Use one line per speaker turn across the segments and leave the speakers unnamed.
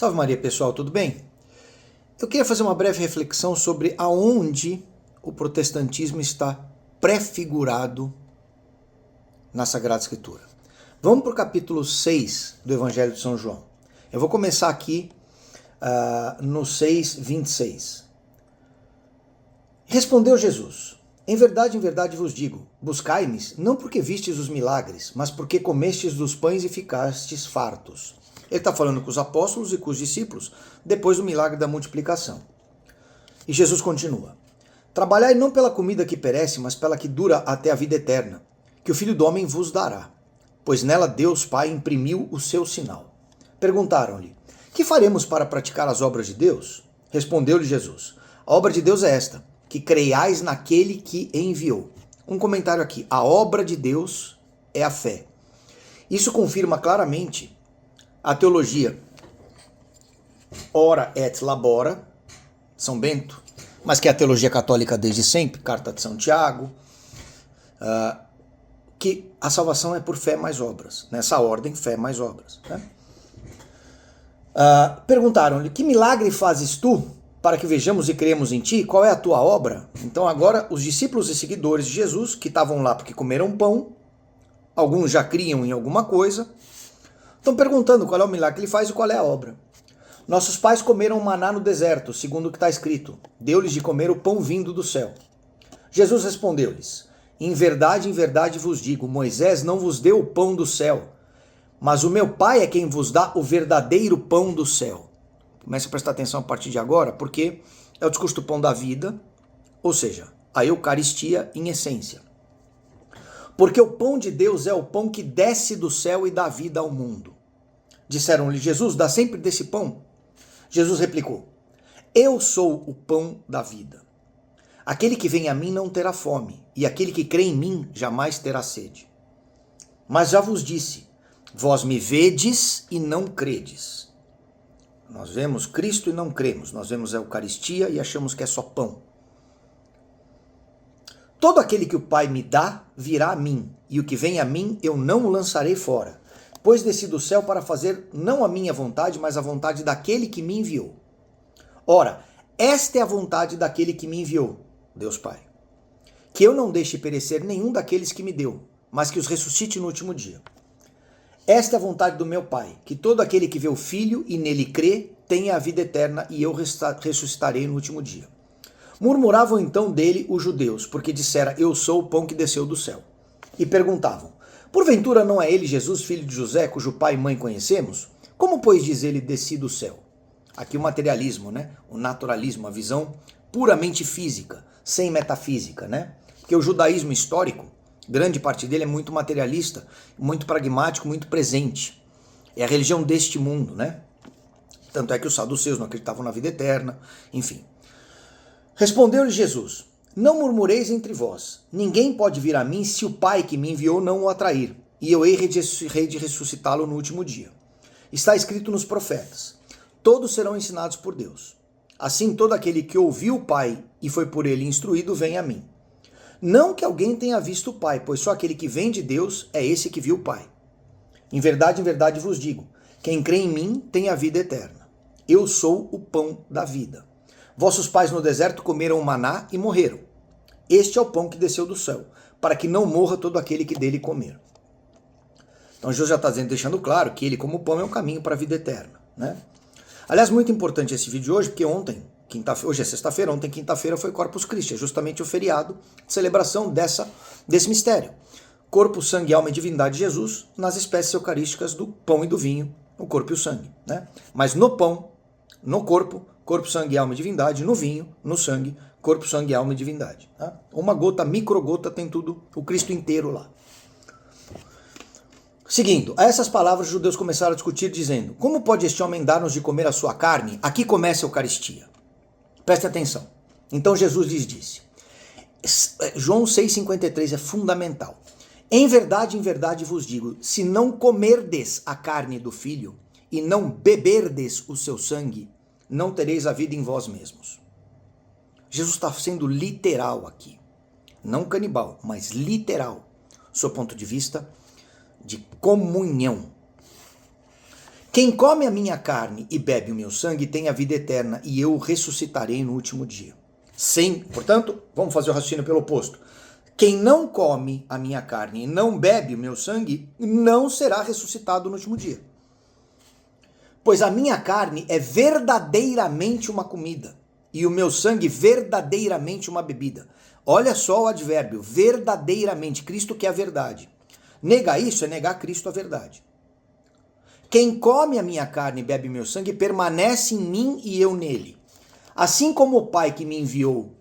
Salve Maria, pessoal, tudo bem? Eu queria fazer uma breve reflexão sobre aonde o protestantismo está prefigurado na Sagrada Escritura. Vamos para o capítulo 6 do Evangelho de São João. Eu vou começar aqui no 6:26. Respondeu Jesus: em verdade vos digo, buscai-me, não porque vistes os milagres, mas porque comestes dos pães e ficastes fartos. Ele está falando com os apóstolos e com os discípulos depois do milagre da multiplicação. E Jesus continua: trabalhai não pela comida que perece, mas pela que dura até a vida eterna, que o Filho do Homem vos dará, pois nela Deus Pai imprimiu o seu sinal. Perguntaram-lhe: que faremos para praticar as obras de Deus? Respondeu-lhe Jesus: a obra de Deus é esta, que creiais naquele que enviou. Um comentário aqui: a obra de Deus é a fé. Isso confirma claramente a teologia ora et labora, São Bento, mas que é a teologia católica desde sempre, Carta de São Tiago, que a salvação é por fé mais obras. Nessa ordem, fé mais obras. Né? Perguntaram-lhe: que milagre fazes tu para que vejamos e cremos em ti? Qual é a tua obra? Então agora os discípulos e seguidores de Jesus, que estavam lá porque comeram pão, alguns já criam em alguma coisa, estão perguntando qual é o milagre que ele faz e qual é a obra. Nossos pais comeram maná no deserto, segundo o que está escrito: deu-lhes de comer o pão vindo do céu. Jesus respondeu-lhes: em verdade vos digo, Moisés não vos deu o pão do céu, mas o meu Pai é quem vos dá o verdadeiro pão do céu. Comece a prestar atenção a partir de agora, porque é o discurso do pão da vida, ou seja, a Eucaristia em essência. Porque o pão de Deus é o pão que desce do céu e dá vida ao mundo. Disseram-lhe: Jesus, dá sempre desse pão? Jesus replicou: eu sou o pão da vida. Aquele que vem a mim não terá fome, e aquele que crê em mim jamais terá sede. Mas já vos disse, vós me vedes e não credes. Nós vemos Cristo e não cremos, nós vemos a Eucaristia e achamos que é só pão. Todo aquele que o Pai me dá virá a mim, e o que vem a mim eu não o lançarei fora, pois desci do céu para fazer não a minha vontade, mas a vontade daquele que me enviou. Ora, esta é a vontade daquele que me enviou, Deus Pai, que eu não deixe perecer nenhum daqueles que me deu, mas que os ressuscite no último dia. Esta é a vontade do meu Pai, que todo aquele que vê o Filho e nele crê tenha a vida eterna, e eu ressuscitarei no último dia. Murmuravam então dele os judeus, porque dissera: eu sou o pão que desceu do céu. E perguntavam: porventura não é ele Jesus, filho de José, cujo pai e mãe conhecemos? Como, pois, diz ele: desci do céu? Aqui o materialismo, né? O naturalismo, a visão puramente física, sem metafísica, né? Porque o judaísmo histórico, grande parte dele é muito materialista, muito pragmático, muito presente. É a religião deste mundo, né? Tanto é que os saduceus não acreditavam na vida eterna, enfim. Respondeu-lhe Jesus: não murmureis entre vós. Ninguém pode vir a mim se o Pai que me enviou não o atrair, e eu hei de ressuscitá-lo no último dia. Está escrito nos profetas: todos serão ensinados por Deus. Assim, todo aquele que ouviu o Pai e foi por ele instruído, vem a mim. Não que alguém tenha visto o Pai, pois só aquele que vem de Deus é esse que viu o Pai. Em verdade vos digo, quem crê em mim tem a vida eterna. Eu sou o pão da vida. Vossos pais no deserto comeram o maná e morreram. Este é o pão que desceu do céu, para que não morra todo aquele que dele comer. Então Jesus já está deixando claro que ele, como pão, é o caminho para a vida eterna, né? Aliás, muito importante esse vídeo de hoje, porque hoje é sexta-feira, ontem quinta-feira foi Corpus Christi, é justamente o feriado de celebração desse mistério. Corpo, sangue, alma e divindade de Jesus nas espécies eucarísticas do pão e do vinho, o corpo e o sangue, né? Mas no pão, no corpo, sangue, alma e divindade; no vinho, no sangue, corpo, sangue, alma e divindade. Tá? Uma gota, microgota, tem tudo, o Cristo inteiro lá. Seguindo, a essas palavras os judeus começaram a discutir, dizendo: como pode este homem dar-nos de comer a sua carne? Aqui começa a Eucaristia. Preste atenção. Então Jesus lhes disse, João 6,53 é fundamental: em verdade vos digo, se não comerdes a carne do Filho e não beberdes o seu sangue, não tereis a vida em vós mesmos. Jesus está sendo literal aqui. Não canibal, mas literal, do seu ponto de vista de comunhão. Quem come a minha carne e bebe o meu sangue tem a vida eterna, e eu o ressuscitarei no último dia. Sim, portanto, vamos fazer o raciocínio pelo oposto. Quem não come a minha carne e não bebe o meu sangue, não será ressuscitado no último dia. Pois a minha carne é verdadeiramente uma comida, e o meu sangue verdadeiramente uma bebida. Olha só o advérbio, verdadeiramente, Cristo que é a verdade. Negar isso é negar Cristo a verdade. Quem come a minha carne e bebe meu sangue permanece em mim e eu nele. Assim como o Pai que me enviou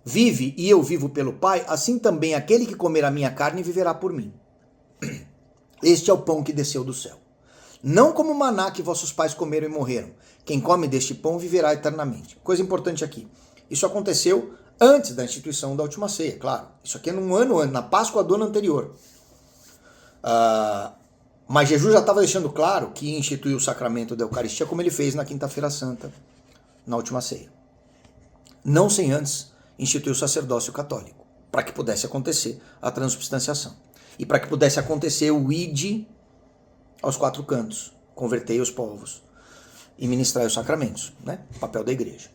vive e eu vivo pelo Pai, assim também aquele que comer a minha carne viverá por mim. Este é o pão que desceu do céu. Não como o maná que vossos pais comeram e morreram. Quem come deste pão viverá eternamente. Coisa importante aqui. Isso aconteceu antes da instituição da última ceia, claro. Isso aqui é num ano antes, na Páscoa do ano anterior. Mas Jesus já estava deixando claro que instituiu o sacramento da Eucaristia como ele fez na Quinta-feira Santa, na última ceia. Não sem antes instituir o sacerdócio católico, para que pudesse acontecer a transubstanciação. E para que pudesse acontecer o ide aos quatro cantos, convertei os povos e ministrai os sacramentos, né? O papel da igreja.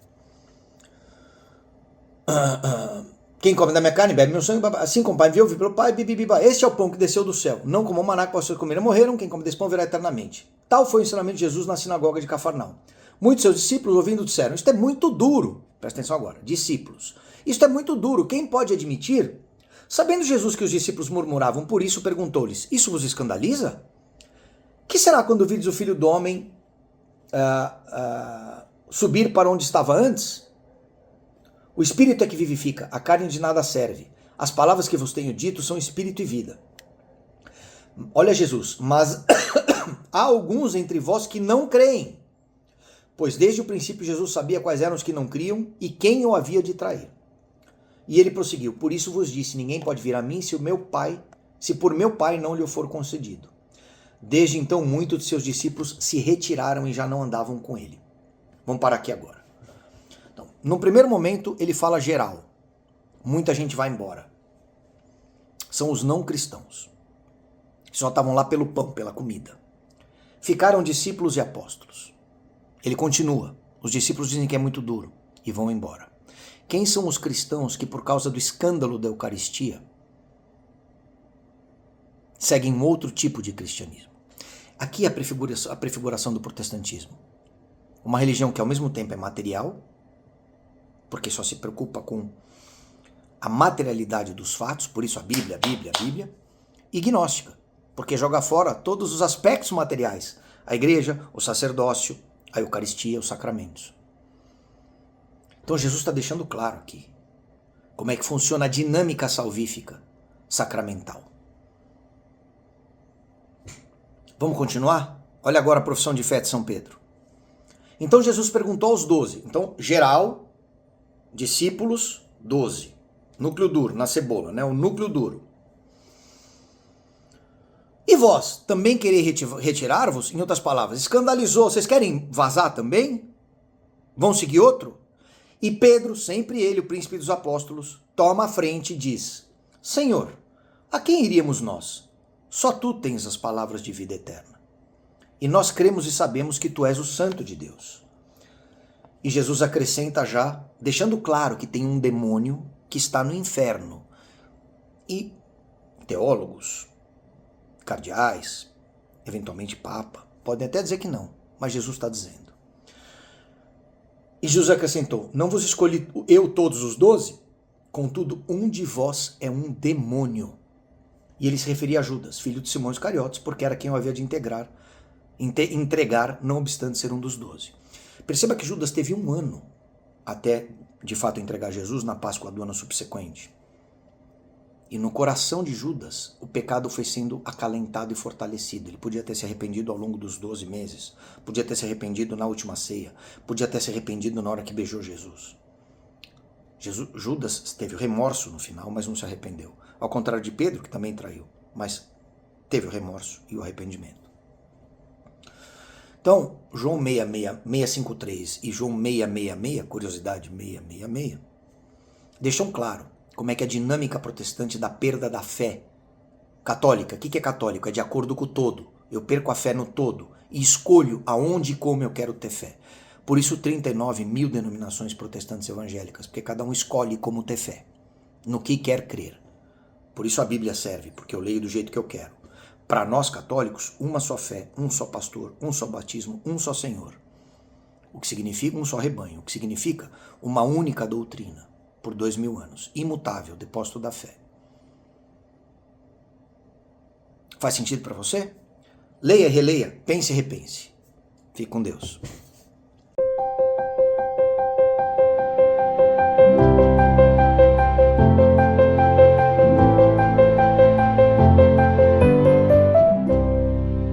Quem come da minha carne, bebe meu sangue, assim como o Pai enviou, vive pelo Pai, bibibiba. Este é o pão que desceu do céu. Não como o maná que vocês comeram e morreram, quem come desse pão verá eternamente. Tal foi o ensinamento de Jesus na sinagoga de Cafarnaum. Muitos seus discípulos, ouvindo, disseram, isto é muito duro. Presta atenção agora, discípulos. Isto é muito duro, quem pode admitir? Sabendo Jesus que os discípulos murmuravam por isso, perguntou-lhes, isso vos escandaliza? Que será quando virdes o Filho do Homem subir para onde estava antes? O Espírito é que vivifica, a carne de nada serve. As palavras que vos tenho dito são Espírito e vida. Olha Jesus, mas há alguns entre vós que não creem. Pois desde o princípio Jesus sabia quais eram os que não criam e quem o havia de trair. E ele prosseguiu, por isso vos disse, ninguém pode vir a mim se por meu Pai não lhe for concedido. Desde então muitos de seus discípulos se retiraram e já não andavam com ele. Vamos parar aqui agora. Então, no primeiro momento ele fala geral. Muita gente vai embora. São os não cristãos. Só estavam lá pelo pão, pela comida. Ficaram discípulos e apóstolos. Ele continua. Os discípulos dizem que é muito duro e vão embora. Quem são os cristãos que, por causa do escândalo da Eucaristia, seguem outro tipo de cristianismo? Aqui é a prefiguração do protestantismo. Uma religião que ao mesmo tempo é material, porque só se preocupa com a materialidade dos fatos, por isso a Bíblia, e gnóstica, porque joga fora todos os aspectos materiais, a igreja, o sacerdócio, a Eucaristia, os sacramentos. Então Jesus está deixando claro aqui como é que funciona a dinâmica salvífica sacramental. Vamos continuar? Olha agora a profissão de fé de São Pedro. Então Jesus perguntou aos 12. Então, geral, discípulos, 12. Núcleo duro, na cebola, né? O núcleo duro. E vós, também quereis retirar-vos? Em outras palavras, escandalizou. Vocês querem vazar também? Vão seguir outro? E Pedro, sempre ele, o príncipe dos apóstolos, toma a frente e diz, Senhor, a quem iríamos nós? Só tu tens as palavras de vida eterna. E nós cremos e sabemos que tu és o Santo de Deus. E Jesus acrescenta já, deixando claro que tem um demônio que está no inferno. E teólogos, cardeais, eventualmente papa, podem até dizer que não, mas Jesus está dizendo. E Jesus acrescentou, não vos escolhi eu todos os 12? Contudo, um de vós é um demônio. E ele se referia a Judas, filho de Simão Iscariotes, porque era quem o havia de entregar, não obstante ser um dos 12. Perceba que Judas teve 1 ano até, de fato, entregar Jesus na Páscoa do ano subsequente. E no coração de Judas, o pecado foi sendo acalentado e fortalecido. Ele podia ter se arrependido ao longo dos 12 meses, podia ter se arrependido na última ceia, podia ter se arrependido na hora que beijou Jesus. Judas teve remorso no final, mas não se arrependeu. Ao contrário de Pedro, que também traiu, mas teve o remorso e o arrependimento. Então, João 653 e João 666, curiosidade 666, deixam claro como é que a dinâmica protestante da perda da fé católica, o que é católico? É de acordo com o todo. Eu perco a fé no todo. e escolho aonde e como eu quero ter fé. Por isso 39 mil denominações protestantes evangélicas, porque cada um escolhe como ter fé, no que quer crer. Por isso a Bíblia serve, porque eu leio do jeito que eu quero. Para nós católicos, uma só fé, um só pastor, um só batismo, um só Senhor. O que significa um só rebanho, o que significa uma única doutrina, por 2000 anos, imutável, depósito da fé. Faz sentido para você? Leia, releia, pense e repense. Fique com Deus.